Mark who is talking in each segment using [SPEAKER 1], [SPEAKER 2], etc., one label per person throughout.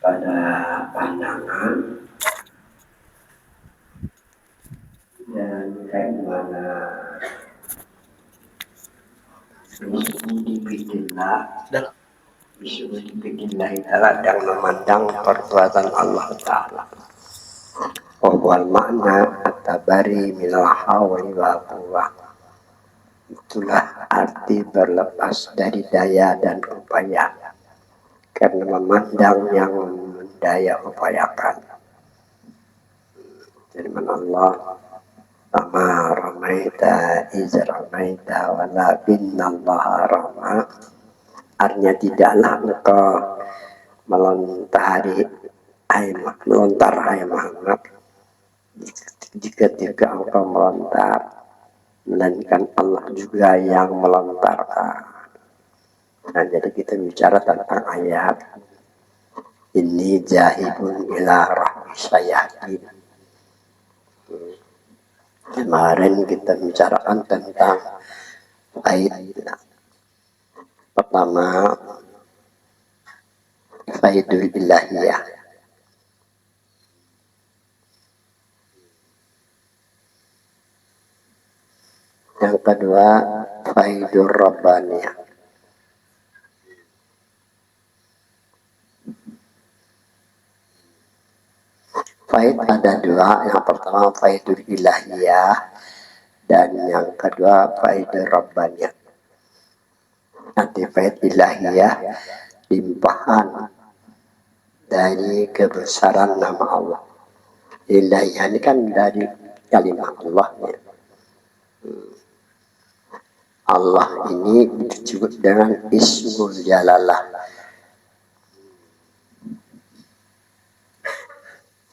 [SPEAKER 1] pada pandangan dan keimanan bismillah dan memandang perbuatan Allah Ta'ala. Wal makna at-tabari minal hawli wa quwwah. Itulah arti berlepas dari daya dan upaya, karena memandang yang mendaya upayakan. Firman Allah, "Wama ramaita iz ramaita walakinnallaha rama." Artinya tidaklah engkau melontar hai Muhammad jika engkau melontar, melainkan Allah juga yang melontarkan. Nah, jadi kita bicara tentang ayat ini jahibun ila rahmi sayahin. Kemarin kita bicarakan tentang ayat pertama, faidul ilahiyah. Yang kedua, faidur rabbaniyah. Faid ada dua, yang pertama faidul ilahiyah dan yang kedua faidur rabbaniyah. Nanti faid ilahiyah limpahan dari kebesaran nama Allah. Ilahiyah ini kan dari kalimat Allah ya. Allah ini disebut dengan Ismul Jalalah,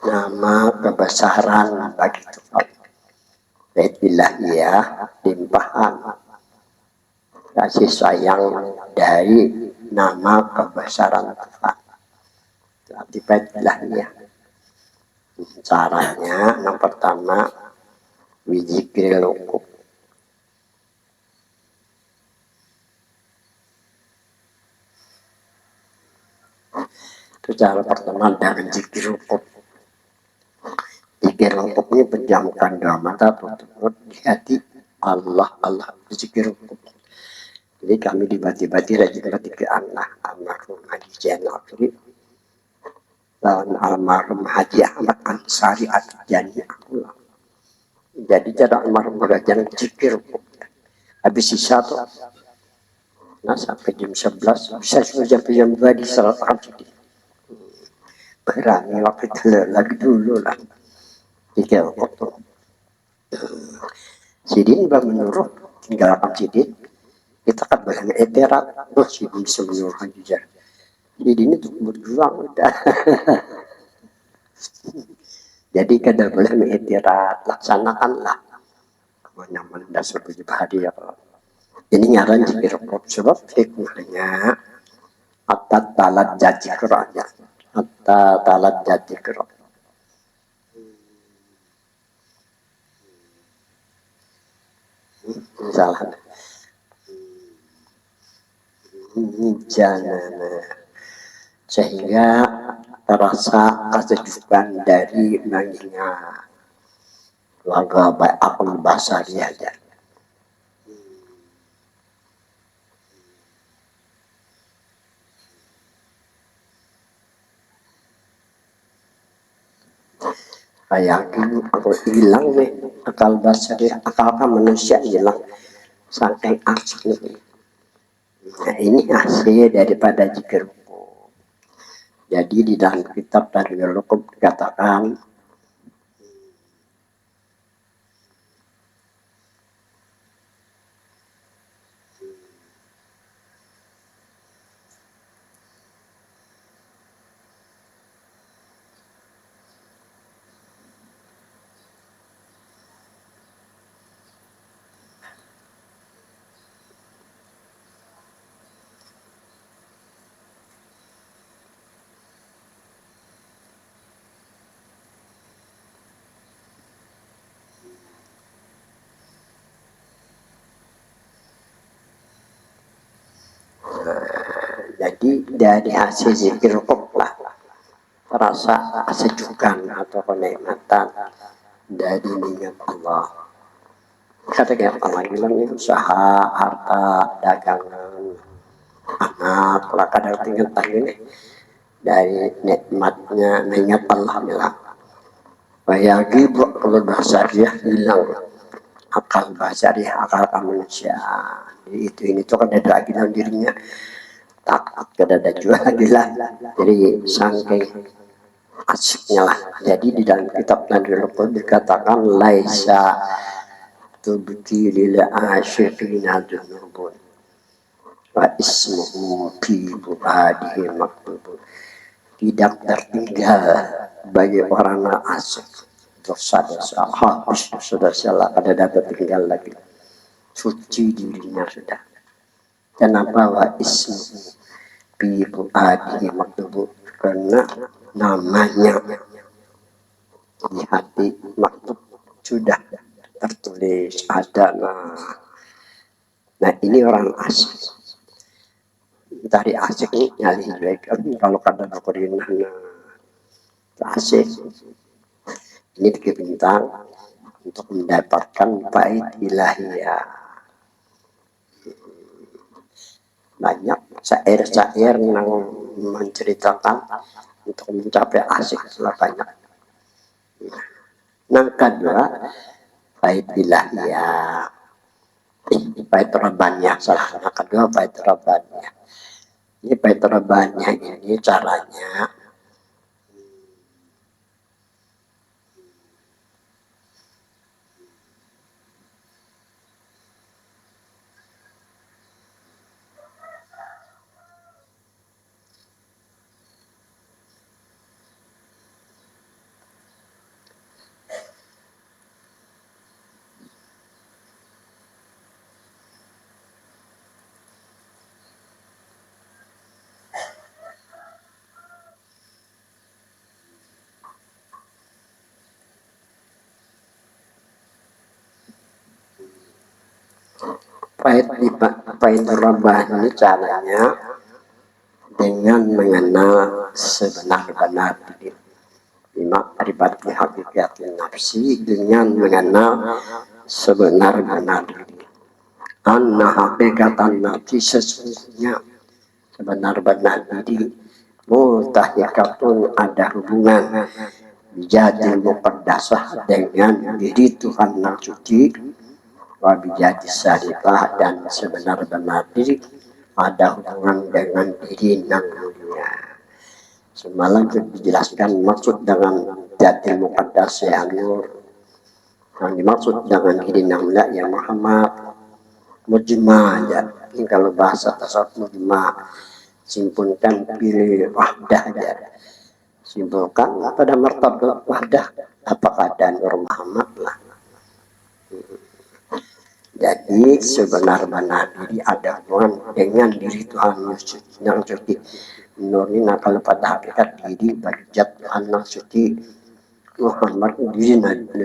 [SPEAKER 1] nama kebesaran bagi Tuhan. Faid ilahiyah limpahan kasih sayang dari nama kebesaran Tuhan. Berarti faid ilahiyah. Caranya yang pertama wijikril ukub. Itu cara pertama dengan zikir ukub. Zikir ukub ini pejamkan dua mata, tutup di hati Allah, zikir ukub. Jadi kami dibati-bati rajin ke anak almarhum Haji Zainal Abidin dan almarhum Haji Ahmad Ansari At-Jani. Jadi cara almarhum belajar zikir ukub. Habis sisa tuh, nah sampai jam 11 bisa sampai jam 2 di salat Abidin. Berani waktu itu lagi dulu lah. Zikir ukub. Sidin menurut tinggalkan sidin. Kita kan banyak etirat, sidin bisa menyuruh Haji Zainal. Sidin itu berjuang udah. Jadi kada boleh mengetirat, laksanakanlah. Nyaman dasar pribadi ya. Ini ngaran zikir ukub sebab hikmahnya atat talat jazikrohnya. Atat talat jazikroh. Misalnya janana, sehingga terasa kesejukan dari mengingat warga baik akal bahasa dia aja. Yakin aku hilang nih akal bahasa dia, akal manusia hilang saking asik nih. Nah, ini hasil daripada zikir ukub. Jadi di dalam kitab dari ukub dikatakan jadi dari hasil zikir ukub lah rasa sejukan atau kenikmatan dari niat Allah. Kata Allah bilang usaha, harta, dagangan, anak, lah kadang tinggal ini dari nikmatnya niat Allah bilang. Bayagi kalau bahasa dia hilang akal bahasa dia, akal manusia. Jadi itu ini tuh kan ada lagi dalam dirinya takut kada ada juga gila. Jadi saking asiknya lah. Jadi di dalam kitab Nadhul Qul dikatakan laisa tubti lil asyiqina dzunubun wa ismuhu fi buadihi maktubun. Tidak tertinggal bagi orang asik dosa-dosa habis dosa-dosa lah pada dapat tinggal lagi suci dirinya sudah. Kenapa wa ismu bi buadihi maktubu? Karena namanya di hati maktub sudah tertulis ada. Nah ini orang asik. Dari asik ini nyali juga kalau kata Al-Qur'an asik ini bintang untuk mendapatkan bait ilahiyah. Banyak syair-syair yang menceritakan untuk mencapai asik telah banyak. Yang kedua bait ilahiyah, bait rabbaniyah. Salah yang kedua bait rabbaniyah. Ini bait rabbaniyah ini caranya bait rabbaniyah ini caranya dengan mengenal sebenar-benar diri. Ma'rifat hakikatin nafsi dengan mengenal sebenar-benar diri. Anna hakikatan nafsi sesungguhnya sebenar-benar diri mutahikatun ada hubungan bijadil muqaddasah dengan diri Tuhan yang suci wa bijadi syarifah dan sebenar-benar diri ada hubungan dengan diri yang mulia. Semalam dijelaskan maksud dengan jatil muqaddas ya nur. Yang dimaksud dengan diri yang mulia ya Muhammad. Mujma ya. Ini kalau bahasa tasawuf mujma simpulkan pilih wahdah ya. Simpulkan pada martabat wahdah apa keadaan Nur Muhammad lah. Jadi sebenar-benar diri ada hubungan dengan diri Tuhan yang suci. Nur ini kalau pada hakikat diri berjat Tuhan yang suci. Muhammad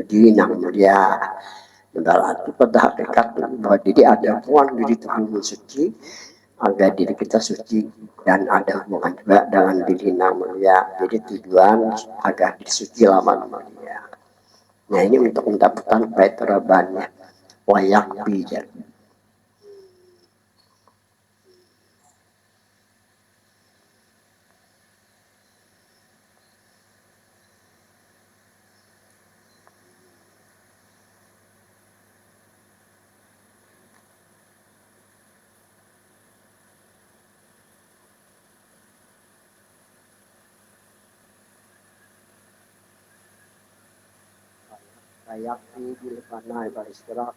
[SPEAKER 1] diri yang mulia. Berarti pada hakikat bahwa diri ada hubungan diri Tuhan yang suci agar diri kita suci dan ada hubungan juga dengan diri yang mulia. Jadi tujuan agar diri suci lama mulia. Nah ini untuk mendapatkan bait rabbaniyah wayak bijak. Wayak bil fanai wal istirahat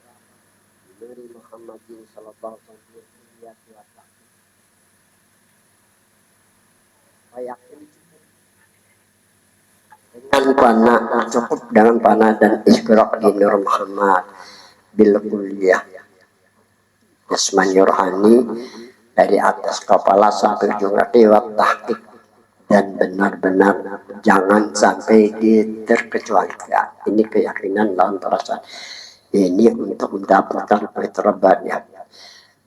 [SPEAKER 1] dari Muhammadin sallallahu alaihi wasallam. Wayak dengan panah cukup dengan panah dan isyraq di Nur Muhammad bil kulliyah jasmani rohani dari atas kepala sampai ujung kaki wa tahqiq dan benar-benar jangan sampai diterkecualikan. Ini keyakinan dalam perasaan ini untuk mendapatkan bait rabbaniyah.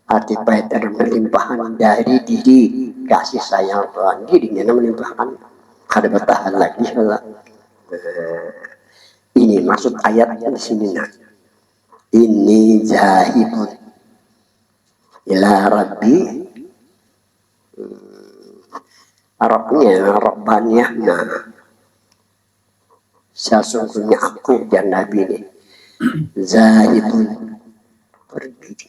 [SPEAKER 1] Arti bait melimpahkan dari diri kasih sayang Tuhan dirinya melimpahkan Kada bertahan lagi lah. Ini maksud ayatnya di sini nah. Ini zahibun ila rabbi. Arabnya, Rabbaniyah. Nah, sesungguhnya aku dan Nabi ini zahibun pergi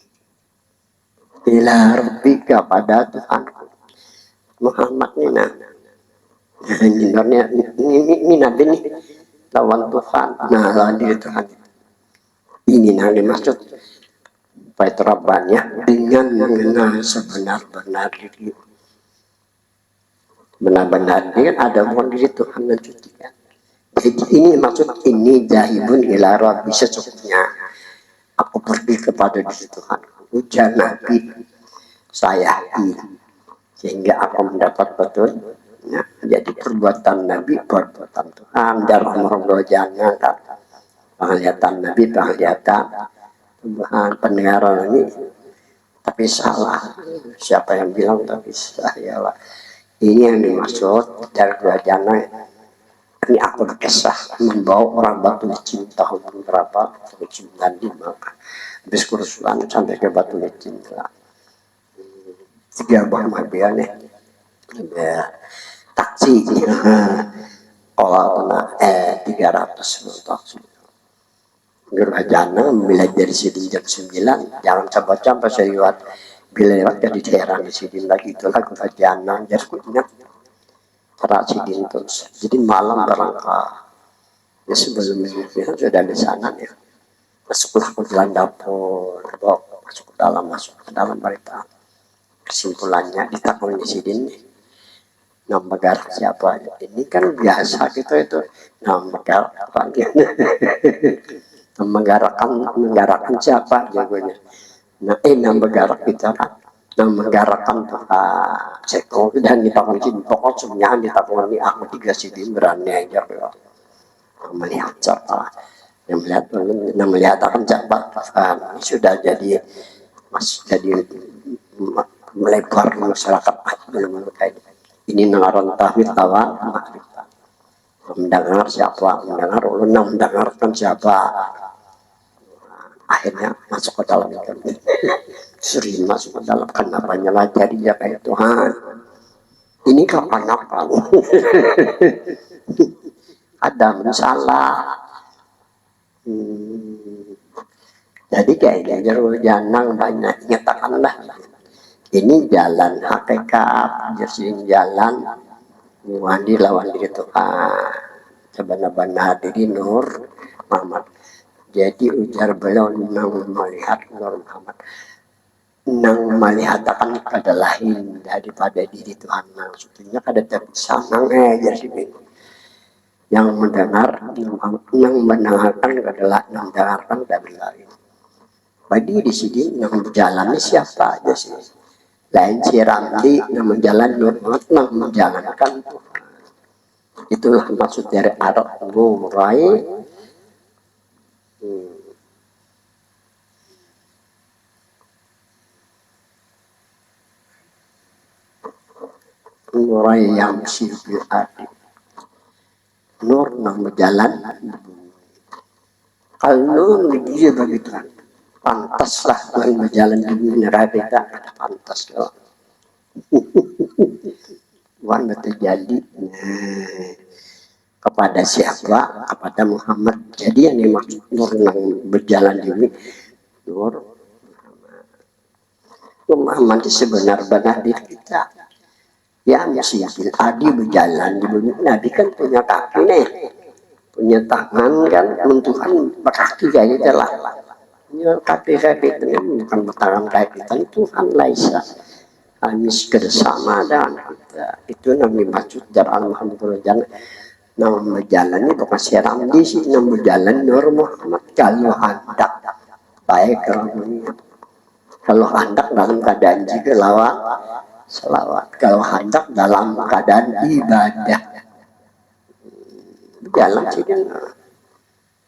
[SPEAKER 1] ila rabbika pada Tuhan Muhammad ini nah. Ini Nabi ini lawan Tuhan. Nah, lawan diri Tuhan. Ini yang dimaksud bait Rabbaniyah dengan mengenal sebenar-benar diri. Benar-benar ini kan ada bukan diri Tuhan dan cucikan. Jadi ini maksud ini jahibun ila rabbi, sesungguhnya aku pergi kepada diri Tuhan. Ujar Nabi saya sehingga aku mendapat betul. Nah, jadi perbuatan Nabi perbuatan Tuhan dalam meronggo jangan kan. Penglihatan Nabi penglihatan Tuhan pendengaran ini. Tapi salah. Siapa yang bilang tapi saya lah. Ini yang dimaksud dari dua jana. Ini aku berkisah membawa orang Batu Licin tahun berapa? 95. Habis kursulan sampai ke Batu Licin lah. 3 buah mobil nih. Ya, taksi. Kalau 300 taksi. Gerhajana bila dari sini jam 9. Jangan coba-coba saya lewat. Bila lewat jadi heran di sini lagi itulah gerhajana. Jadi aku ingat. Sidin terus. Jadi malam berangkat. Ya sebelumnya sudah di sana ya. Masuklah ke dalam dapur, masuk ke dalam berita. Kesimpulannya ditakut di sini. Nama garak siapa? Ini kan biasa gitu itu. Nama garak menggarakan siapa jagonya. Nah, nama garak kita kan. Nah menggarapkan Ceko dan ditakon pokok semuanya ditakon ini aku 3 sidin berani aja ya. Melihat siapa yang melihat akan siapa sudah jadi melebar masyarakat belum kayak ini nengaron tahmid tawa mendengar siapa mendengarkan siapa akhirnya masuk ke dalam itu. Sering masuk ke dalam kenapanya lah jadi ya kayak Tuhan. Ini kapan-kapan. Ada masalah. Jadi kayaknya jeruk janang banyak nyatakanlah. Ini jalan hakikat, jadi jalan wandi lawan diri Tuhan. Sebenar-benar diri Nur Muhammad. Jadi ujar beliau nang melihat Nur Muhammad. Nang melihat akan kada lain daripada diri Tuhan maksudnya kada terpisah nang jadi sini yang mendengar yang mendengarkan adalah yang mendengarkan kada lain bagi di sini yang berjalan siapa aja sih lain si Ramli yang menjalan yang menjalankan Tuhan. Itulah maksud dari Arab Ngurai. Ngurai yang sifil adik Nur yang berjalan kalau dia begitu pantaslah yang berjalan di neraka kita pantas loh. Wan terjadi kepada siapa kepada Muhammad. Jadi yang dimaksud Nur yang berjalan ini Nur Muhammad sebenar-benar diri kita yang sifil adi berjalan di bumi. Nabi kan punya kaki nih punya tangan kan Tuhan berkaki kayak gitu lah. Kaki itu bukan tangan kayak kita Tuhan laisa anis bersama dan itu namanya maksud jalan Muhammad jalan nama jalannya bukan siram di sini nama jalan Nur Muhammad kalau hendak baik kalau hendak dalam keadaan jika lawan selawat kalau hendak dalam keadaan ibadah jalan sini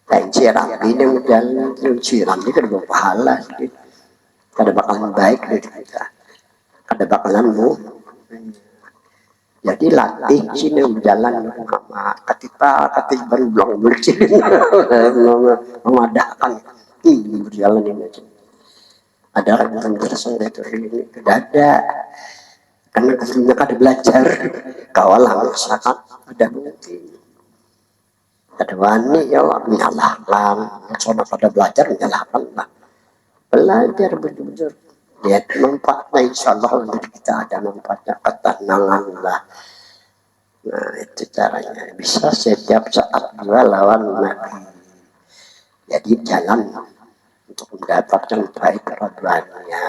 [SPEAKER 1] lain siram ini jalan siram ini kan berpahala kada bakalan baik dari kita kada bakalan Jadi latih sini berjalan sama ketika baru bilang bercin memadahkan berjalan ini aja. Ada kan terasa itu ini ke dada karena kesulitan ada belajar kawalah masyarakat ada mungkin ada wani ya menyalahkan sama pada belajar menyalahkan lah belajar betul-betul lihat manfaatnya insya Allah untuk kita ada manfaatnya ketenangan lah. Nah itu caranya bisa setiap saat juga lawan Nabi. Jadi jalan untuk mendapatkan baik Rabbaninya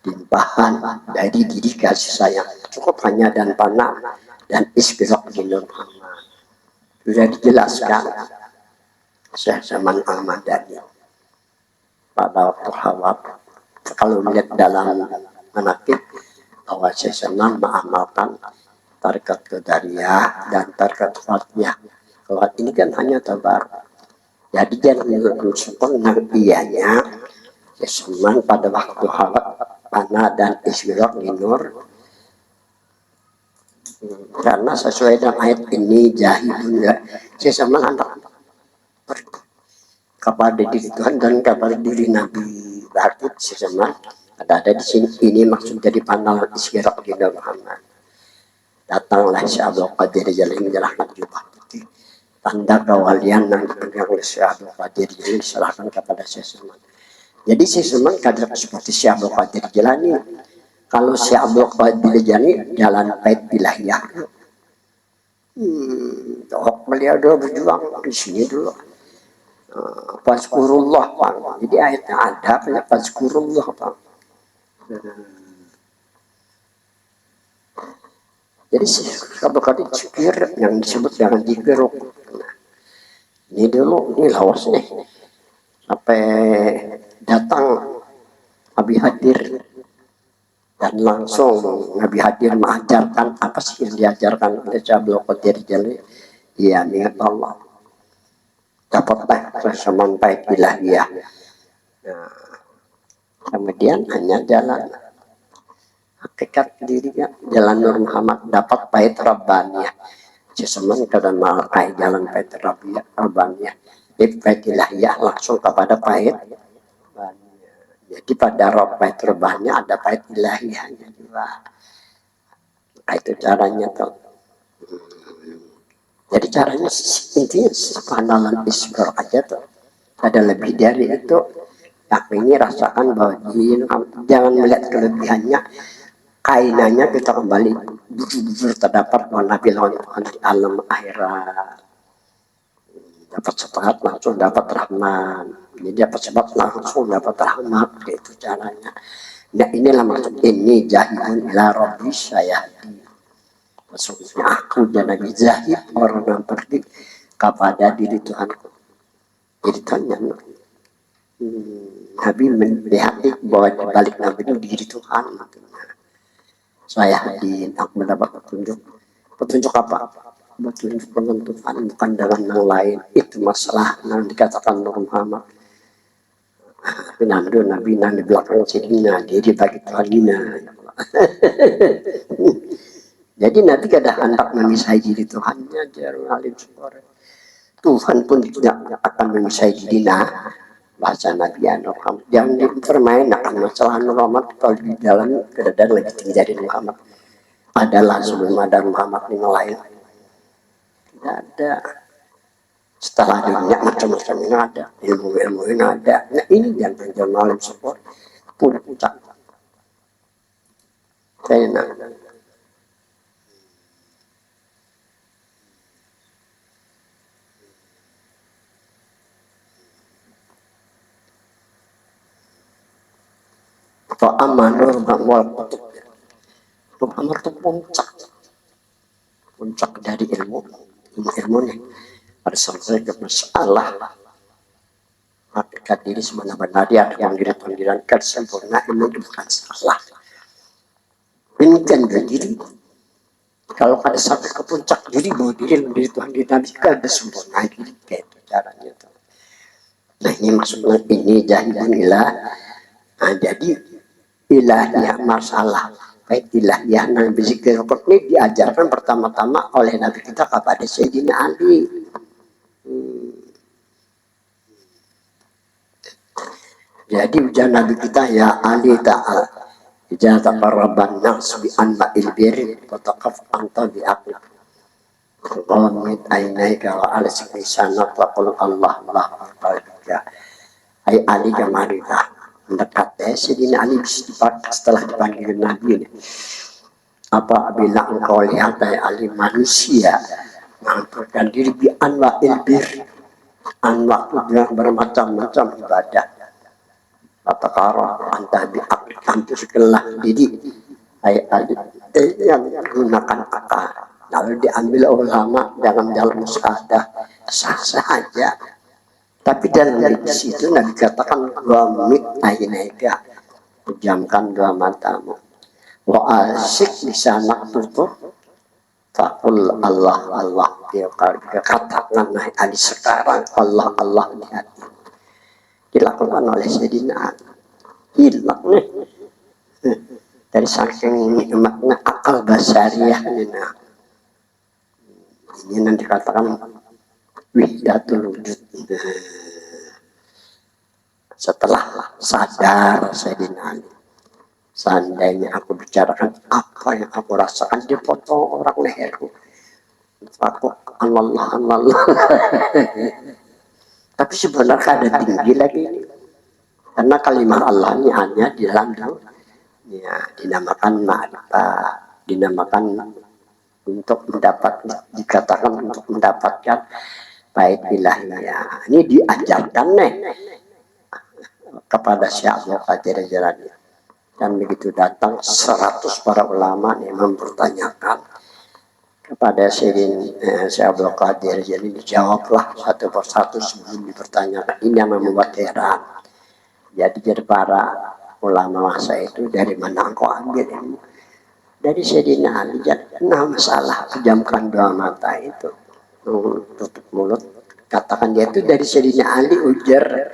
[SPEAKER 1] limpahan dari diri kasih sayang cukup hanya dan panah dan isbirok minum Muhammad sudah dijelaskan Syekh Zaman Ahmad Dhani pada waktu Hawab kalau melihat dalam manakib bahwa Syekh Zaman mengamalkan tarikat Qadariyah dan tarikat Fatihah. Kalau ini kan hanya tabar. Jadi jangan sempurna ianya Zaman pada waktu Hawab panah dan isbirok minur karena sesuai dengan ayat ini jahilun ya Syekh Zaman anak kepada diri Tuhan dan kepada diri Nabi berarti sesama ada di sini ini maksud jadi pandangan isyarat di Muhammad datanglah si Abdul Qadir Jalil menjelaskan jubah putih tanda kewalian yang dipegang oleh si Abdul Qadir Jalil diserahkan kepada sesama jadi sesama kader seperti si Abdul Qadir Jalani kalau si Abdul Qadir Jalani jalan bait bilahiyah beliau dulu berjuang di sini dulu Fazkurullah Pak. Jadi ayatnya ada banyak Fazkurullah Pak. Jadi satu kali zikir yang disebut dengan zikir. Nah, ini dulu ini lawas nih sampai datang Nabi Hadir dan langsung Nabi Hadir mengajarkan apa sih yang diajarkan oleh Abdul Qadir Jalil. Ya niat Allah. Dapatlah persamaan baik ilahiyah. Nah, kemudian hanya jalan hakikat dirinya jalan Nur Muhammad dapat bait Rabbaniyah. Sesemen kada malai jalan bait Rabbaniyah. Bait ilahiyah langsung kepada bait Rabbaniyah. Jadi pada bait Rabbaniyah ada bait ilahiyahnya juga. Nah, itu caranya tuh. Jadi caranya intinya pandangan isbir aja tuh. Ada lebih dari itu. Tapi ini rasakan bahwa jangan melihat kelebihannya. Kainannya kita kembali bujur-bujur terdapat Nabi lawan Tuhan di alam akhirat. Dapat sepakat langsung dapat rahman. Jadi dapat sebab langsung dapat rahmat. Itu caranya. Nah inilah maksud ini jahilun ila rabbi syayadi. Maksudnya aku dan Nabi Zahid orang yang pergi kepada diri Tuhanku. Jadi tanya Nabi melihat bahwa balik Nabi itu diri Tuhan. Saya hadir, aku mendapat petunjuk. Petunjuk apa? Petunjuk penentuan bukan dengan yang lain. Itu masalah yang dikatakan Muhammad. Tapi Nabi di belakang sini, dia dibagi Tuhan Dina. Jadi nanti kada hendak memisah diri Tuhannya jarang alim sore. Tuhan pun tidak akan memisah diri bahasa Nabi Muhammad. Jangan dipermainkan masalah Muhammad kalau di dalam keadaan lagi tinggi dari Muhammad. Adalah sebelum ada Muhammad yang lain. Tidak ada. Setelah dunia macam-macam ini ada. Ilmu-ilmu ini ada. Nah ini jangan alim sore pun puncak. Saya nak. Amanur wal kutub. Amar itu puncak dari ilmu nih. Pada sampai ke masalah hakikat diri sebenarnya dia ada panggilan sempurna ilmu itu bukan salah. Ini kan diri. Kalau ada sampai ke puncak diri bahwa diri Tuhan di Nabi kan ada sempurna diri kayak itu caranya tuh. Nah ini maksudnya ini jahilun ilah. Nah jadi ilahnya masalah Baiklah ya, Nabi berzikir ini diajarkan pertama-tama oleh Nabi kita kepada Sayyidina Ali. Jadi ujar Nabi kita, ya Ali ta'ala, idza taqarraban nas bi anma'il birri fataqaf anta bi aqli. Ghamid ainaika wa alisik lisanak wa qul Allah Allah qalbika. Hai Ali kamarita, mendekat Sayyidina Ali setelah dipanggil Nabi ini. Apabila engkau lihat hai Ali manusia mengaturkan diri bi anwa'il bir, anwa' itu bermacam-macam ibadah. Atakara antah bi akli hampir sekelah diri hai Ali yang menggunakan akal. Lalu diambil ulama dalam musyahadah sah saja. Tapi dalam hadis itu Nabi katakan ghamid ainaika, pejamkan dua matamu. Wa asyik lisanak tutup. Faqul Allah Allah. Dia katakan hai Ali sekarang Allah Allah di hati. Dilakukan oleh Sayyidina Ali. Hilang nih. Dari saking nikmatnya akal basariah ini. Ini yang dikatakan wihdatul wujud. Setelah sadar Sayyidina Ali, seandainya aku bicarakan apa yang aku rasakan, dipotong orang leherku. Aku Allah. Tapi sebenarnya ada tinggi lagi, karena kalimat Allah ini hanya di dalam ya, dinamakan ma'rifat, dinamakan untuk dikatakan untuk mendapatkan baik ilahiyah. Ini diajarkan kepada Syekh Abdul Qadir Jilani. Dan begitu datang 100 para ulama yang mempertanyakan kepada Syekh Abdul Qadir Jilani, dijawablah satu persatu sebelum dipertanyakan. Ini yang membuat heran. Jadi para ulama masa itu, dari mana engkau ambil ilmu? Dari Sayyidina Ali. Nah, masalah pejamkan dua mata itu, tutup mulut, katakan dia itu dari Sayyidina Ali, ujar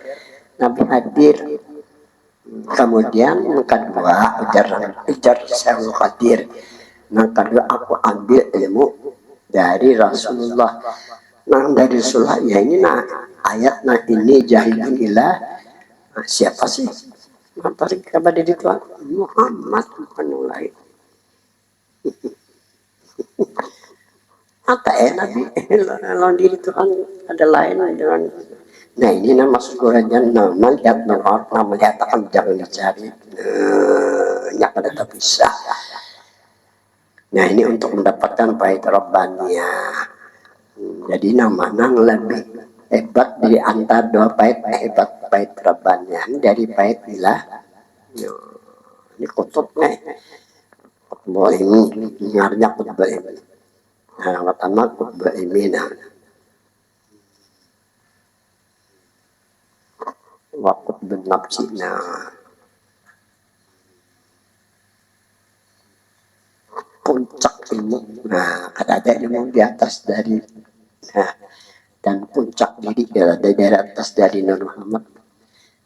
[SPEAKER 1] Nabi hadir. Kemudian yang kedua ujar Syekh Qadir. Yang kedua aku ambil ilmu dari Rasulullah. Nah dari Rasulullah ya ini ayat ini jahilun ilah. Nah, siapa sih? Apa sih kepada itu Muhammad bukan lain. Apa Nabi lawan diri Tuhan ada lain dengan. Nah ini nama surahnya nama lihat nama melihatkan jangan dicari. Yang ada tak bisa. Nah ini untuk mendapatkan bait Rabbaniyah. Jadi nama lebih hebat dari antara dua bait hebat bait Rabbaniyah dari bait ilah. Ini kutubnya. Kutub ini dengarnya kutub ini. Nah, pertama kutub ini waktu benapsina. Puncak ilmu. Nah, ada ilmu di atas dari dan puncak diri dari atas dari Nabi Muhammad.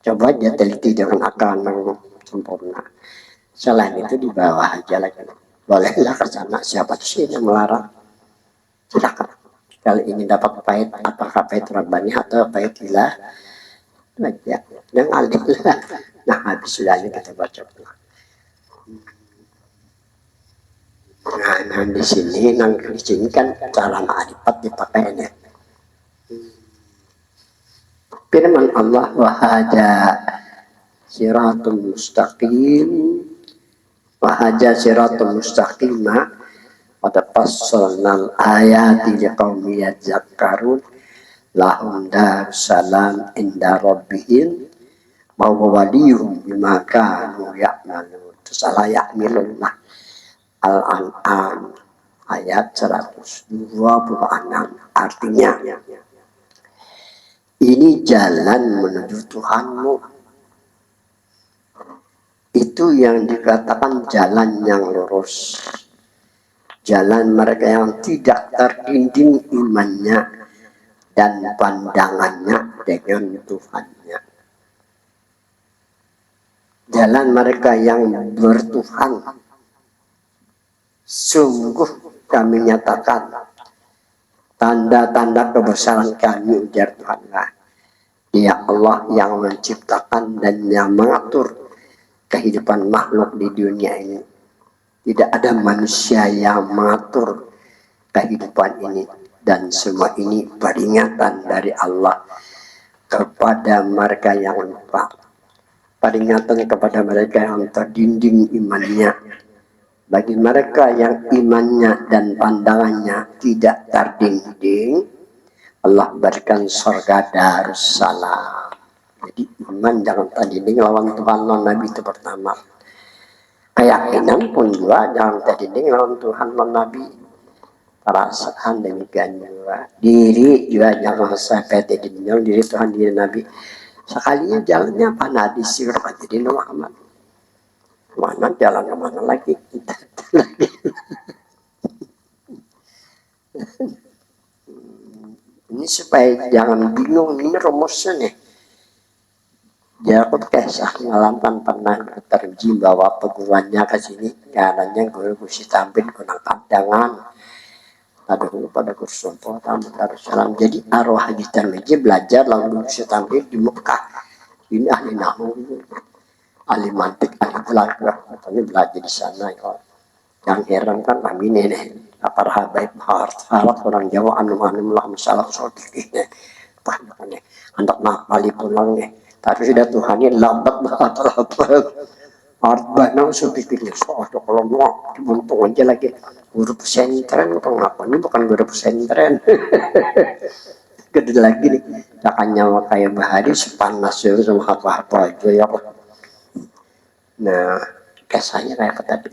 [SPEAKER 1] Coba dia teliti dengan akal yang sempurna. Selain itu di bawah aja lagi. Bolehlah ke sana. Siapa sih yang melarang? Silakan. Kalau ingin dapat pahit, apakah pahit Rabbani atau pahit ilah? Ya, dan alhamdulillah. Nah, habis sudahnya kita baca. Nah, di sini kan cara ma'rifat dipakai ini. Firman Allah wahada siratul mustaqim wahada siratul mustaqimah pada fassalnal ayati liqaumi yadzakkarun lahum darussalam inda rabbihim wa waliyuhum bima kanu ya'malun. Salah ya'milun Al-An'am ayat 126. Artinya ini jalan menuju Tuhanmu. Itu yang dikatakan jalan yang lurus. Jalan mereka yang tidak tertinding imannya dan pandangannya dengan Tuhannya. Jalan mereka yang bertuhan. Sungguh kami nyatakan tanda-tanda kebesaran kami, ujar Tuhan. Dia Allah yang menciptakan dan yang mengatur kehidupan makhluk di dunia ini. Tidak ada manusia yang mengatur kehidupan ini, dan semua ini peringatan dari Allah kepada mereka yang lupa, peringatan kepada mereka yang terdinding imannya. Bagi mereka yang imannya dan pandangannya tidak terdinding, Allah berikan surga Darussalam. Jadi iman jangan terdinding lawan Tuhan non Nabi itu pertama. Keyakinan pun juga jangan terdinding lawan Tuhan non Nabi. Perasaan demikian juga. Diri juga jangan sampai terdinding diri Tuhan diri Nabi. Sekalinya jalannya panah di sirat jadi Muhammad. Mana jalan kemana lagi? Ini supaya jangan bingung, ini rumusnya nih. Jakub Kisah Ngalampan pernah terji bawa peguruannya ke sini, karena guru kusi tampil kunang kadangan. Aduh pada kursus Darussalam. Jadi arwah Haji Tarmizi belajar lalu kusi tampil di Mekah. Ini ahli nahu, ahli mantik, ahli belajar. Katanya belajar di sana ya. Yang heran kan kami nih, apa habaib harap orang Jawa anu lah masalah sotiknya. Pandangannya anak nakali pulang nih. Tapi sudah Tuhannya lambat banget lambat. Harba nang supikirnya soal kalau mau diuntung aja lagi guru pesantren atau ngapa ini bukan guru pesantren. Gede lagi nih, akan nyawa kayak bahari sepanas ya sama apa-apa itu ya. Nah, kesannya kayak apa tadi?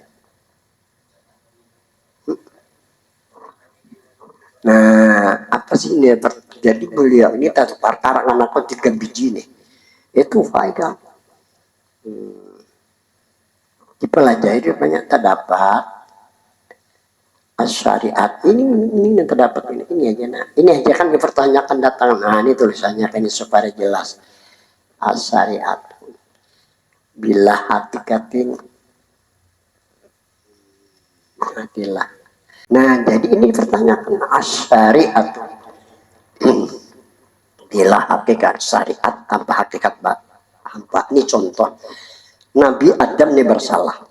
[SPEAKER 1] Nah, apa sih ini? Jadi beliau ini satu perkara anak 3 biji nih. Itu faedah. Dipelajari banyak terdapat syariat ini yang terdapat ini aja nah ini aja kan dipertanyakan datang nah ini tulisannya kan supaya jelas syariat bila hatikatin hatilah. Nah jadi ini dipertanyakan syariat bila hakikat syariat tanpa hakikat hampa. Ini contoh Nabi Adam ini bersalah.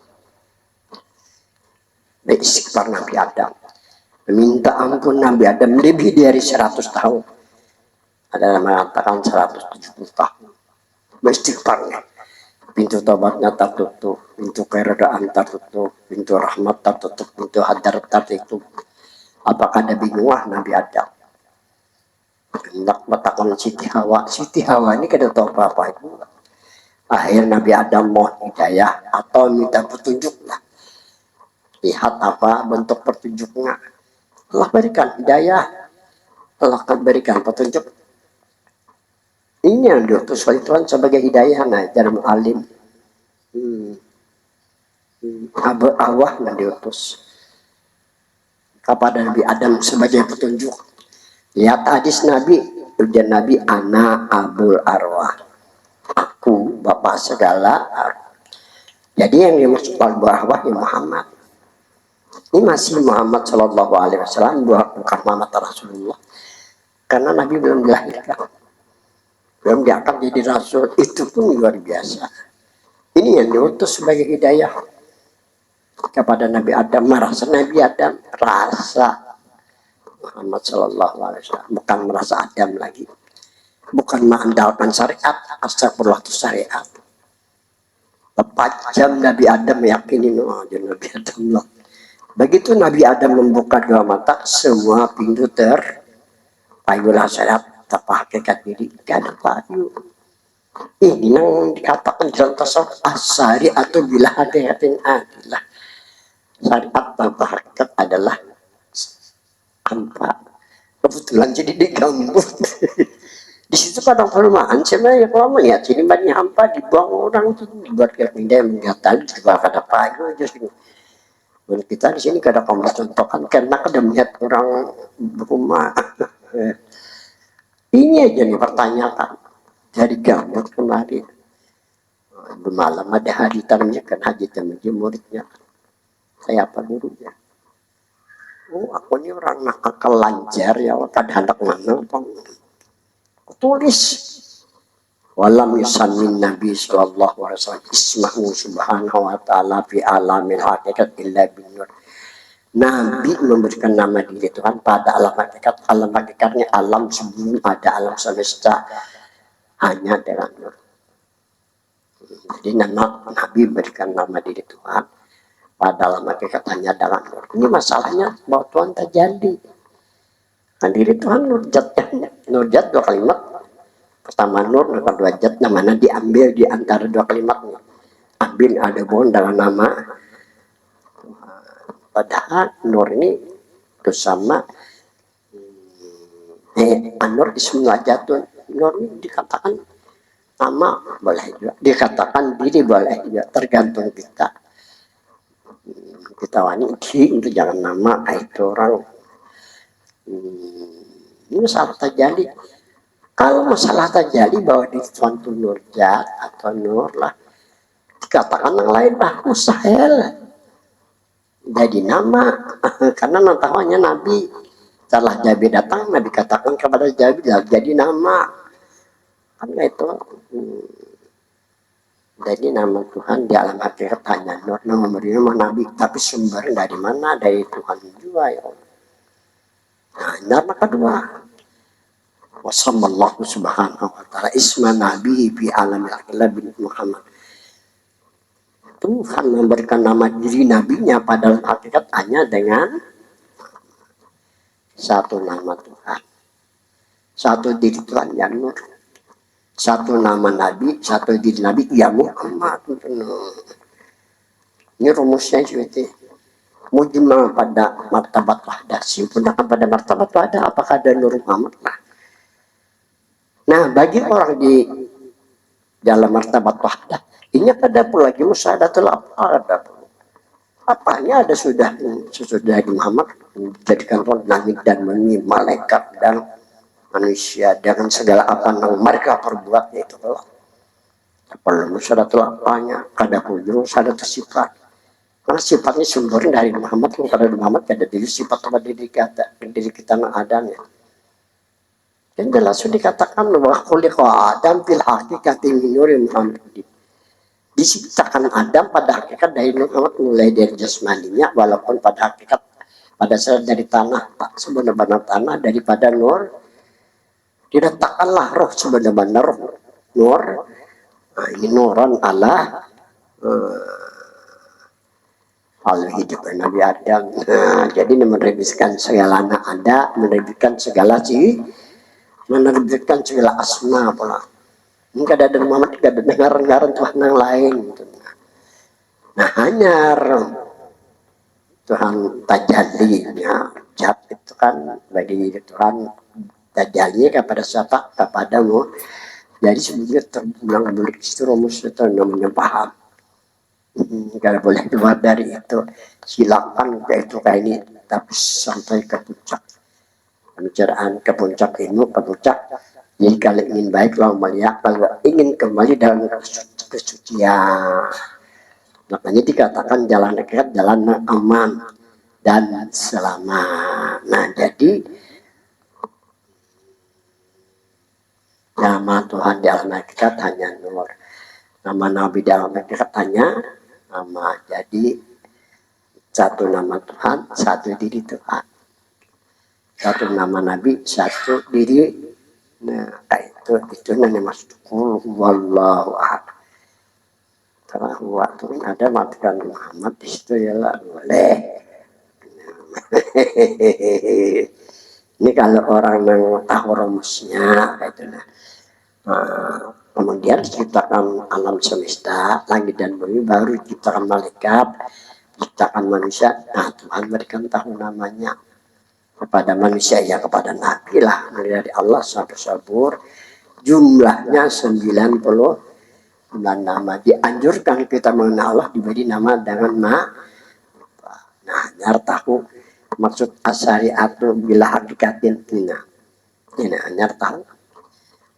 [SPEAKER 1] Istighfar Nabi Adam, meminta ampun Nabi Adam lebih dari 100 tahun. Ada yang mengatakan 170 tahun. Istighfarnya, pintu tobatnya tertutup, pintu keredaan tertutup, pintu rahmat tertutup, pintu hadar tertutup. Apakah ada bingung Nabi Adam? Hendak mengatakan Siti Hawa ini kada tahu apa-apa itu. Akhir Nabi Adam mau hidayah atau minta petunjuk lah. Lihat apa bentuk petunjuknya. Allah berikan hidayah, Allah akan berikan petunjuk. Ini yang diutus oleh Tuhan sebagai hidayah, nah dalam alim. Abu Awah yang diutus kepada Nabi Adam sebagai petunjuk. Lihat hadis Nabi, ujian Nabi, ana abul arwah, aku bapak segala arwah. Jadi yang dimaksud Abu Arwah ya Muhammad. Ini masih Muhammad Shallallahu Alaihi Wasallam, bukan Muhammad Rasulullah, karena Nabi belum dilahirkan, belum diangkat jadi Rasul. Itu pun luar biasa. Ini yang diutus sebagai hidayah kepada Nabi Adam. Merasa Nabi Adam rasa Muhammad Shallallahu Alaihi Wasallam, bukan merasa Adam lagi, bukan mengandalkan syariat, astagfirullah itu syariat. Lepas jam Nabi Adam meyakini Nabi Adam loh. Begitu Nabi Adam membuka dua mata, semua pintu terpayulah syariat, tanpa hakikat diri, gak ada payu. Ini yang dikatakan dalam tasawuf asari atau bila hati-hatin adalah syariat tanpa hakikat adalah hampa. Kebetulan jadi digambut. Di situ kadang perumahan sebenarnya kalau melihat sini banyak hampa dibuang orang itu dibuat kayak pindah mengatal juga ada payu aja sih. Dan kita di sini kadang contohkan karena kadang melihat orang rumah. Ini aja nih pertanyaan dari gambut kemarin. Malam ada hari tangannya kan Haji Tarmizi muridnya. Saya apa gurunya? Oh, aku ini orang nakal lancar ya, kada hendak mana bang. Tulis. Walam yusannin Nabi sallallahu alaihi wasallam ismahu subhanahu wa ta'ala fi alamil hakikat illa bin nur. Nabi memberikan nama diri Tuhan pada alam hakikat. Alam hakikatnya alam sebelum ada alam semesta, hanya dengan nur. Jadi nama Nabi berikan nama diri Tuhan pada alam hakikat hanya dengan nur. Ini masalahnya bahwa Tuhan terjadi. Nah, diri Tuhan nur jat dua kalimat. Pertama nur, nomor dua jat, namanya diambil di antara dua kalimat. Ambil ada bon dengan nama. Padahal nur ini itu sama anur ismul jatun. Nur ini dikatakan nama boleh juga, dikatakan diri boleh juga, tergantung kita. Kita wanita itu jangan nama itu orang. Ini salah terjadi. Kalau masalah terjadi bahwa di Tuhan itu nur jat atau nur lah, dikatakan yang lain lah mustahil jadi nama. Karena nantawannya Nabi setelah Jabi datang, Nabi katakan kepada Jabi jadi nama. Karena itu jadi nama Tuhan di alam hakikat hanya nur, nama nama Nabi, tapi sumber dari mana? Dari Tuhan juga ya. Nah, nama kedua, wasallallahu subhanahu wa ta'ala isma nabi fi alamil hakikat bin Muhammad. Tuhan memberikan nama diri nabinya pada hakikat hanya dengan satu nama Tuhan, satu diri Tuhan yang nur, satu nama nabi, satu diri nabi ya Muhammad. Ini rumusnya seperti mujmal pada martabat wahdah, sempurnakan pada martabat wahdah. Apakah ada nur Muhammad lah? Nah, bagi orang di dalam martabat wahdah, ini ada pula lagi musyahadatul ada. Apanya ada sudah sesudah Muhammad dijadikan langit dan bumi, malaikat dan manusia dengan segala apa yang mereka perbuat itu loh. Perlu musyahadatul apanya, kada kunjung musyahadatul sifat. Karena sifatnya sumber dari Muhammad, kalau Muhammad ada diri sifat sama diri kita yang adanya. Dan jelas dikatakan bahwa khuliqa Adam fil haqiqati min nuri Muhammad. Diciptakan Adam pada hakikat dari Muhammad, mulai dari jasmaninya, walaupun pada hakikat pada saat dari tanah, sebenarnya tanah daripada nur, diletakkanlah roh sebenarnya roh nur. Nah, ini nuran Allah al hidup Nabi Adam. Nah, jadi menerbitkan segala anak ada, menerbitkan segala menerbitkan segala asma pula. Enggak ada dari Muhammad, enggak ada dengar-dengaran Tuhan yang lain. Nah, hanya Tuhan tajallinya jat itu kan bagi Tuhan tajalli kepada siapa? Kepadamu. Jadi sebenarnya terpulang balik situ rumus itu namanya paham. Enggak boleh keluar dari itu. Silakan ke itu kayak ini, tapi sampai ke puncak. Pembicaraan ke puncak ilmu, ke puncak. Jadi kalau ingin baik lawan mulia, kalau ingin kembali dalam kesucian, makanya dikatakan jalan dekat, jalan aman dan selamat. Nah, jadi nama Tuhan di alam hakikat hanya nur, nama Nabi di alam hakikat hanya nama. Jadi satu nama Tuhan, satu diri Tuhan. Satu nama Nabi, satu diri. Nah, itu namanya maksudku wallahu a'lam. Karena waktu ada matikan Muhammad di situ ya lah boleh. Ini kalau orang yang tahu rumusnya itu nah. Kemudian diciptakan alam semesta, langit dan bumi, baru diciptakan malaikat, diciptakan manusia. Nah, Tuhan berikan tahu namanya kepada manusia, ya kepada Nabi lah, dari Allah sabur jumlahnya 99 nama. Dianjurkan kita mengenal Allah diberi nama dengan nah, nyar tahu maksud asyariatu bila hakikatin tina. Ini nyar tahu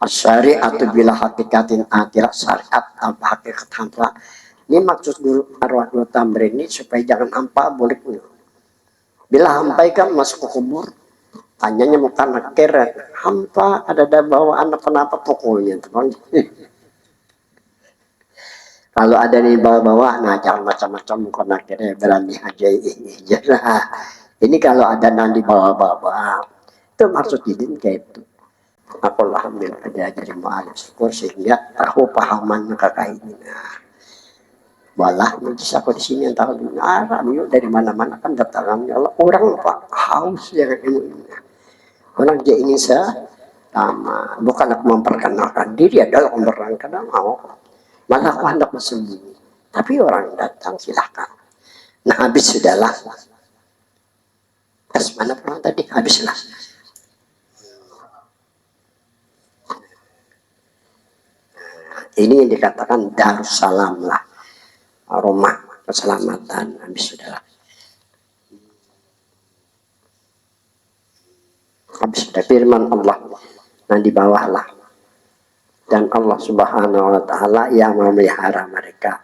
[SPEAKER 1] asyariatu bila hakikatin akhirat syariat apa hakikat hampa. Ini maksud guru arwah guru tamrin ini supaya jangan hampa boleh. Bila hampa kan masuk ke kubur, tanyanya muka nakir, hampa ada bawa anak kenapa pukulnya? Kalau ada di bawah-bawah, nah jangan macam-macam muka nakirnya berani aja ini. Ini kalau ada yang di bawah-bawah, itu maksud izin kayak itu. Aku alhamdulillah ada jadi mu'alif syukur sehingga tahu pahaman kakak ini. Nah, walah majlis aku di sini yang tahu Arab yuk dari mana-mana kan datangannya Allah orang pak haus ya ilmu orang dia ingin sama bukan aku memperkenalkan diri adalah memperkenalkan mau malah aku hendak bersembunyi tapi orang datang silahkan nah habis sudahlah tes mana pulang tadi habislah ini yang dikatakan Darussalam lah rumah keselamatan habis sudahlah habis sudah firman Allah nah di bawah lah dan Allah subhanahu wa ta'ala yang memelihara mereka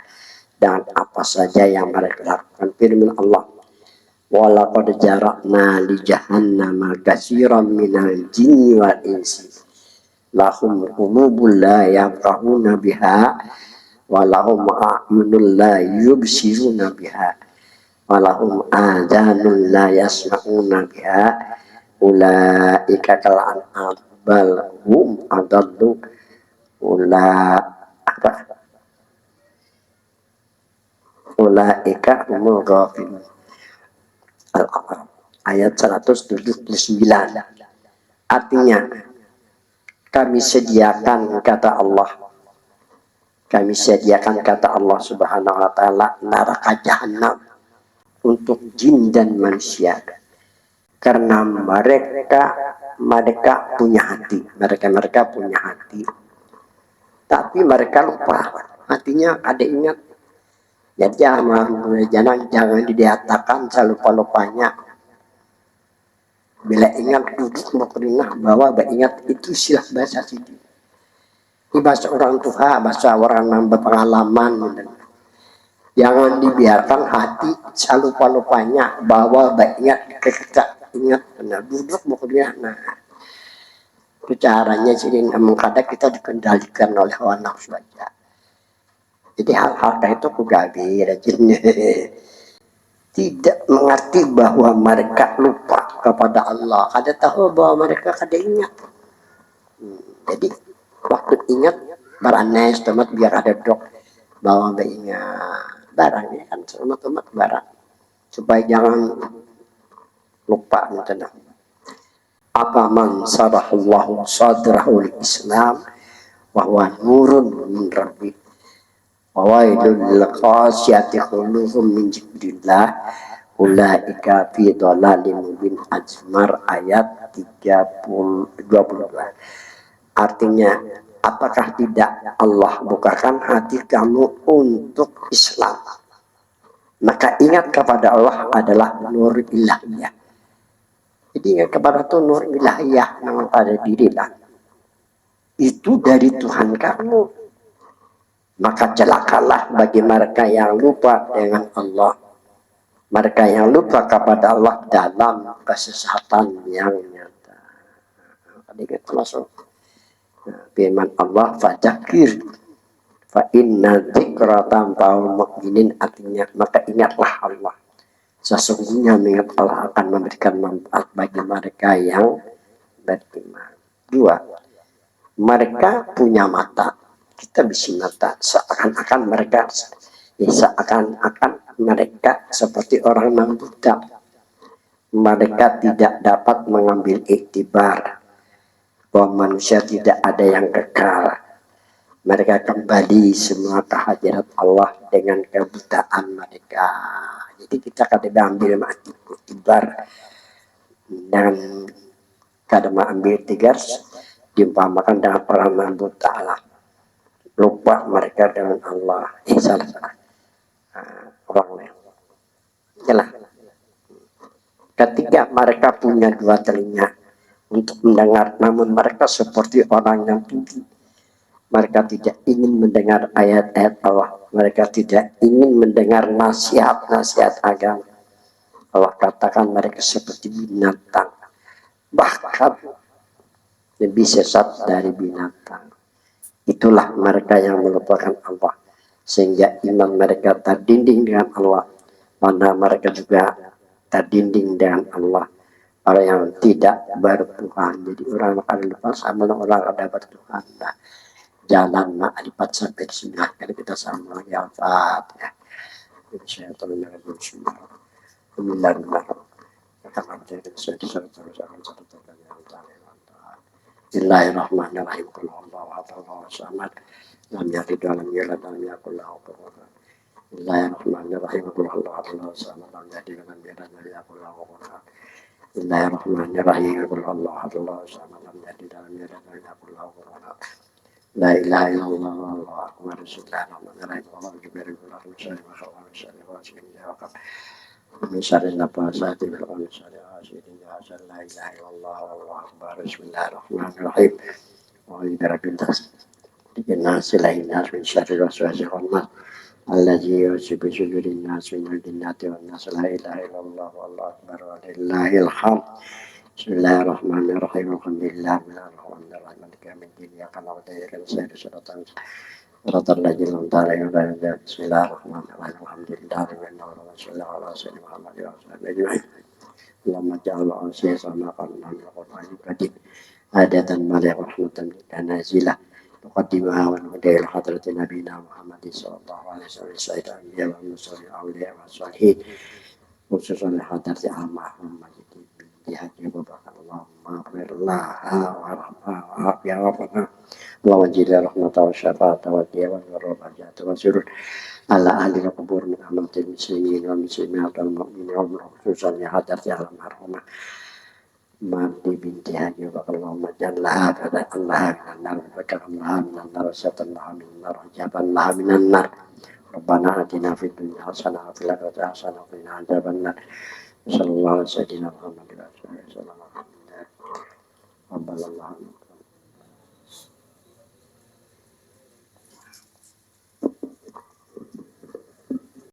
[SPEAKER 1] dan apa saja yang mereka lakukan firman Allah walaqad jarakna li jahannama katsiran minal jinni wal insi lahum qulubun la yafqahuna biha walahum a'yunun la yubsiruna biha walahum adhanun la yasma'una biha ulaika kal an'am bal hum adallu ulaika humul ghafilun Al-A'raf ayat 179 artinya kami sediakan kata Allah subhanahu wa ta'ala neraka jahanam untuk jin dan manusia karena mereka punya hati mereka punya hati tapi mereka lupa hatinya ada ingat ya jangan didiatakan selupa-lupanya bila ingat duduk memperingat bahwa ingat itu istilah bahasa sini ini bahasa orang tua bahasa orang yang berpengalaman jangan dibiarkan hati selupa-lupanya bahwa ingat kita ingat nah duduk memperingat nah itu caranya sini namun kadang kita dikendalikan oleh hawa nafsu saja jadi hal-hal itu kugabi rajinnya tidak mengerti bahwa mereka lupa kepada Allah kada tahu bahwa mereka kada ingat jadi waktu ingat baranes temat biar ada dok bahwa ingat barangnya kan temat barang supaya jangan lupa tenang apa man sarahullahu sadrahu islam bahwa nurun min rabbi wawailul lil qasiyati quluhum min dzikrillah ulaika fi dhalalin mubin Azmar ayat 22 artinya apakah tidak Allah bukakan hati kamu untuk Islam maka ingat kepada Allah adalah nur ilahiyah jadi ingat kepada itu nur ilahiyah yang pada diri lah itu dari Tuhan kamu maka celakalah bagi mereka yang lupa dengan Allah mereka yang lupa kepada Allah dalam kesesatan yang nyata ingat masuk firman Allah fadzakir fa inna dzikra tanfa'ul mu'minin artinya maka ingatlah Allah sesungguhnya mengingat Allah akan memberikan manfaat bagi mereka yang beriman. Dua, mereka punya mata kita bisa mata seakan-akan mereka seperti orang yang buta mereka tidak dapat mengambil iktibar bahwa manusia tidak ada yang kekal mereka kembali semua ke hadirat Allah dengan kebutaan mereka jadi kita kadang ambil iktibar dan kadang ambil tigar diumpamakan dengan orang yang buta lah lupa mereka dengan Allah salah orang lain jelas ketiga mereka punya dua telinga untuk mendengar namun mereka seperti orang yang tuli mereka tidak ingin mendengar ayat-ayat Allah mereka tidak ingin mendengar nasihat-nasihat agama Allah katakan mereka seperti binatang, bahkan lebih sesat dari binatang. Itulah mereka yang melupakan Allah, sehingga iman mereka terdinding dengan Allah, mana mereka juga terdinding dengan Allah. Orang yang tidak bertuhan, jadi orang akan lupa sama orang ada bertuhan. Nah, jalan makrifat sampai ke sunnah, kali kita sama lagi Al-Fatihah. Jadi saya tolong jangan bersunnah. Bismillahirrahmanirrahim. Qul huwallahu ahad, Allahu samad, lam yalid wa lam yulad wa lam yakul lahu kufuwan ahad. Bismillahirrahmanirrahim. Qul huwallahu ahad, Allahu samad, lam yalid wa lam yulad wa lam yakul lahu kufuwan ahad. Bismillahirrahmanirrahim. Qul huwallahu ahad, Allahu samad, lam yalid wa lam yulad wa lam yakul lahu kufuwan ahad. La ilaha illallah, Allahu akbar. Bismillahirrahmanirrahim. Allahu akbar. Allahu akbar. Min syarri nafasati fil uqad, min syarri hasidin idza hasad. La ilaha illallah, Allahu akbar. Bismillahirrahmanirrahim. Wa rabbil nas. Nas ilahin nas min syarri waswasil khannas. Alladzi yusibu sudurin nas min al-jinnati wan nas. La ilaha illallah, Allahu akbar. Wa lillahil hamd. Bismillahirrahmanirrahim. Alhamdulillah rabbil alamin. Kamiddin ya kana wa ta'ala sayyidina Ratan lagi lontar yang ada Bismillahirrahmanirrahim. Alhamdulillah rabbil alamin. Sallallahu alaihi wasallam Muhammad wa sallam. Allahumma ja'al al-ansiyah sama qanna min al-Qur'an al-Karim. Adatan malih rahmatan nazilah. Tuqaddimaha wa nudail hadratin nabiyina Muhammad sallallahu alaihi wasallam. Sayyidina anbiya wa mursalin awliya wa salihin. Khususan hadratin al-Muhammad di hati bapak Allahumma firlaha wa rahmah ya rabbana. Allahumma jilla rahmata wa syafa'ata wa diyawan wa rajata wa surur ala ahli kubur min amatil muslimin wa muslimat wal mu'minin wa khususan ya hadrati alam marhumah Mati binti Haji wa Allahumma jalla pada Allah minan nar wa Allah minan nar syatan Allah minan nar jaban Allah minan nar Rabbana atina fid dunya hasanah wa fil akhirati hasanah wa qina adzaban nar. Sallallahu alaihi wasallam Muhammad wa sallam. Rabbana